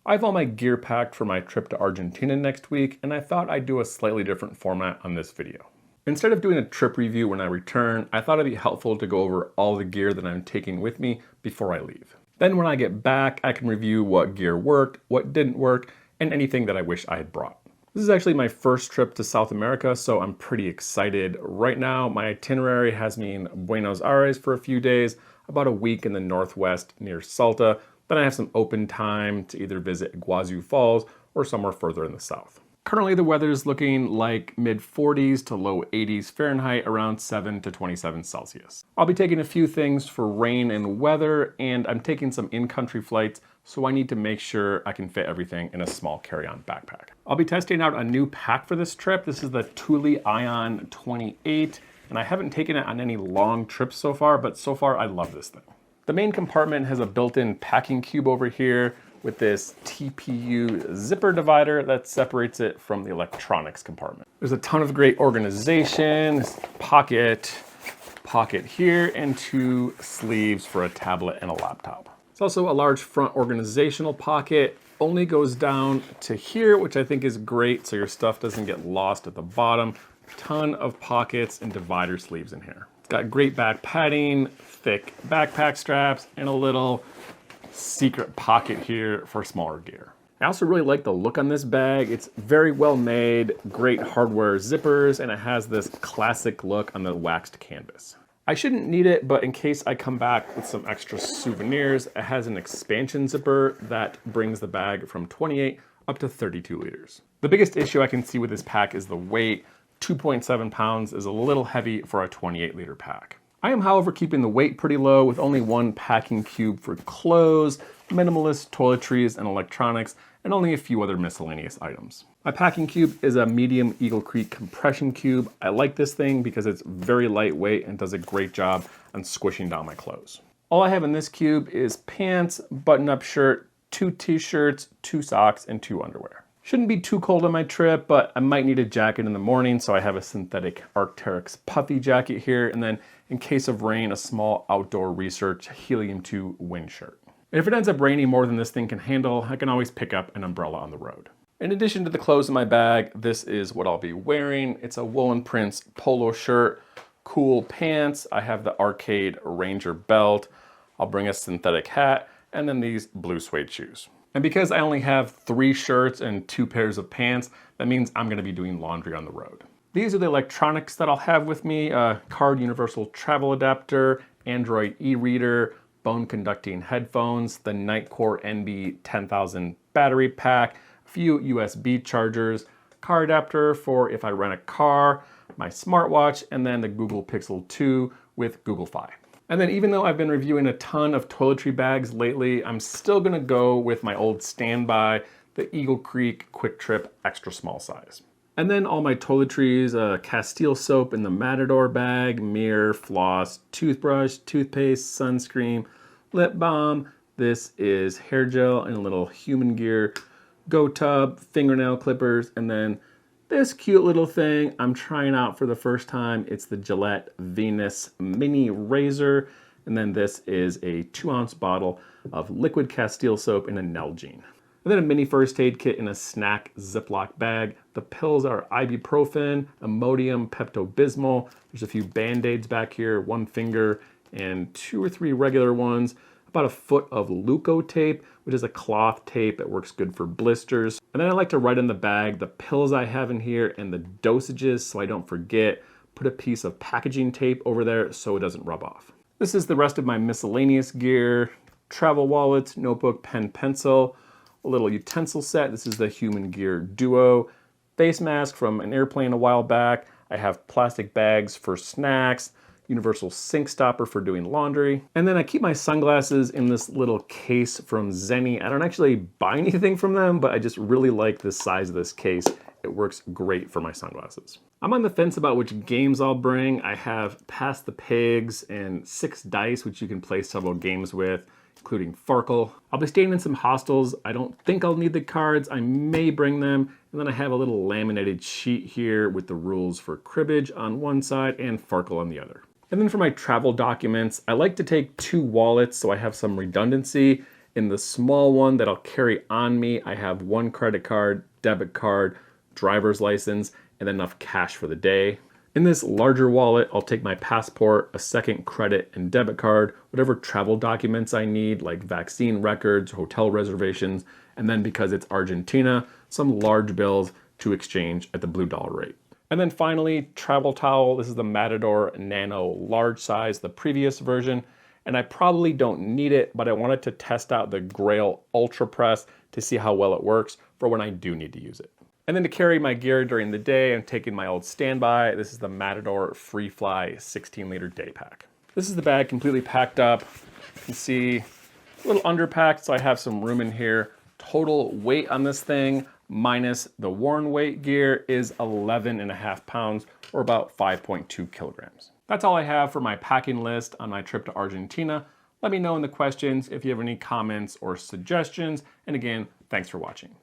I have all my gear packed for my trip to Argentina next week, and I thought I'd do a slightly different format on this video. Instead of doing a trip review when I return, I thought it'd be helpful to go over all the gear that I'm taking with me before I leave. Then when I get back, I can review what gear worked, what didn't work, and anything that I wish I had brought. This is actually my first trip to South America, so I'm pretty excited. Right now, my itinerary has me in Buenos Aires for a few days, about a week in the northwest near Salta. Then I have some open time to either visit Iguazu Falls or somewhere further in the south. Currently the weather is looking like mid 40s to low 80s Fahrenheit, around 7 to 27 Celsius. I'll be taking a few things for rain and weather, and I'm taking some in-country flights, so I need to make sure I can fit everything in a small carry-on backpack. I'll be testing out a new pack for this trip. This is the Thule Aion 28, and I haven't taken it on any long trips so far, but so far I love this thing. The main compartment has a built-in packing cube over here with this TPU zipper divider that separates it from the electronics compartment. There's a ton of great organization, pocket here, and 2 sleeves for a tablet and a laptop. It's also a large front organizational pocket, only goes down to here, which I think is great so your stuff doesn't get lost at the bottom. Ton of pockets and divider sleeves in here. It's got great back padding, thick backpack straps, and a little secret pocket here for smaller gear. I also really like the look on this bag. It's very well made, great hardware zippers, and it has this classic look on the waxed canvas. I shouldn't need it, but in case I come back with some extra souvenirs, it has an expansion zipper that brings the bag from 28 up to 32 liters. The biggest issue I can see with this pack is the weight. 2.7 pounds is a little heavy for a 28-liter pack. I am, however, keeping the weight pretty low with only 1 packing cube for clothes, minimalist toiletries and electronics, and only a few other miscellaneous items. My packing cube is a medium Eagle Creek compression cube. I like this thing because it's very lightweight and does a great job on squishing down my clothes. All I have in this cube is pants, button-up shirt, 2 t-shirts, 2 socks, and 2 underwear. Shouldn't be too cold on my trip, but I might need a jacket in the morning, so I have a synthetic Arc'teryx puffy jacket here, and then in case of rain, a small outdoor research helium-2 wind shirt. And if it ends up raining more than this thing can handle, I can always pick up an umbrella on the road. In addition to the clothes in my bag, this is what I'll be wearing. It's a woolen Prince polo shirt, cool pants. I have the Arcade Ranger belt. I'll bring a synthetic hat, and then these blue suede shoes. And because I only have 3 shirts and 2 pairs of pants, that means I'm gonna be doing laundry on the road. These are the electronics that I'll have with me: a card universal travel adapter, Android e-reader, bone conducting headphones, the Nightcore NB 10,000 battery pack, a few USB chargers, car adapter for if I rent a car, my smartwatch, and then the Google Pixel 2 with Google Fi. And then even though I've been reviewing a ton of toiletry bags lately, I'm still gonna go with my old standby, the Eagle Creek Quick Trip extra small size. And then all my toiletries, Castile soap in the Matador bag, mirror, floss, toothbrush, toothpaste, sunscreen, lip balm. This is hair gel and a little human gear, go tub, fingernail clippers, and then this cute little thing I'm trying out for the first time. It's the Gillette Venus Mini Razor. And then this is a 2-ounce bottle of liquid Castile soap in a Nalgene. And then a mini first aid kit in a snack Ziploc bag. The pills are ibuprofen, Imodium, Pepto-Bismol. There's a few Band-Aids back here, 1 finger, and 2 or 3 regular ones. About a foot of Leuco tape, which is a cloth tape that works good for blisters. And then I like to write in the bag the pills I have in here and the dosages so I don't forget. Put a piece of packaging tape over there so it doesn't rub off. This is the rest of my miscellaneous gear: travel wallets, notebook, pen, pencil, a little utensil set. This is the Human Gear Duo. Face mask from an airplane a while back. I have plastic bags for snacks, universal sink stopper for doing laundry. And then I keep my sunglasses in this little case from Zenni. I don't actually buy anything from them, but I just really like the size of this case. It works great for my sunglasses. I'm on the fence about which games I'll bring. I have Pass the Pigs and 6 dice, which you can play several games with, including Farkle. I'll be staying in some hostels. I don't think I'll need the cards. I may bring them. And then I have a little laminated sheet here with the rules for cribbage on one side and Farkle on the other. And then for my travel documents, I like to take 2 wallets so I have some redundancy. In the small one that I'll carry on me, I have one credit card, debit card, driver's license, and enough cash for the day. In this larger wallet, I'll take my passport, a second credit and debit card, whatever travel documents I need, like vaccine records, hotel reservations, and then because it's Argentina, some large bills to exchange at the blue dollar rate. And then finally, travel towel. This is the Matador Nano large size, the previous version. And I probably don't need it, but I wanted to test out the Grail Ultra Press to see how well it works for when I do need to use it. And then to carry my gear during the day, I'm taking my old standby. This is the Matador Freefly 16-liter Daypack. This is the bag completely packed up. You can see a little underpacked, so I have some room in here. Total weight on this thing, minus the worn weight gear, is 11.5 pounds, or about 5.2 kilograms. That's all I have for my packing list on my trip to Argentina. Let me know in the questions if you have any comments or suggestions. And again, thanks for watching.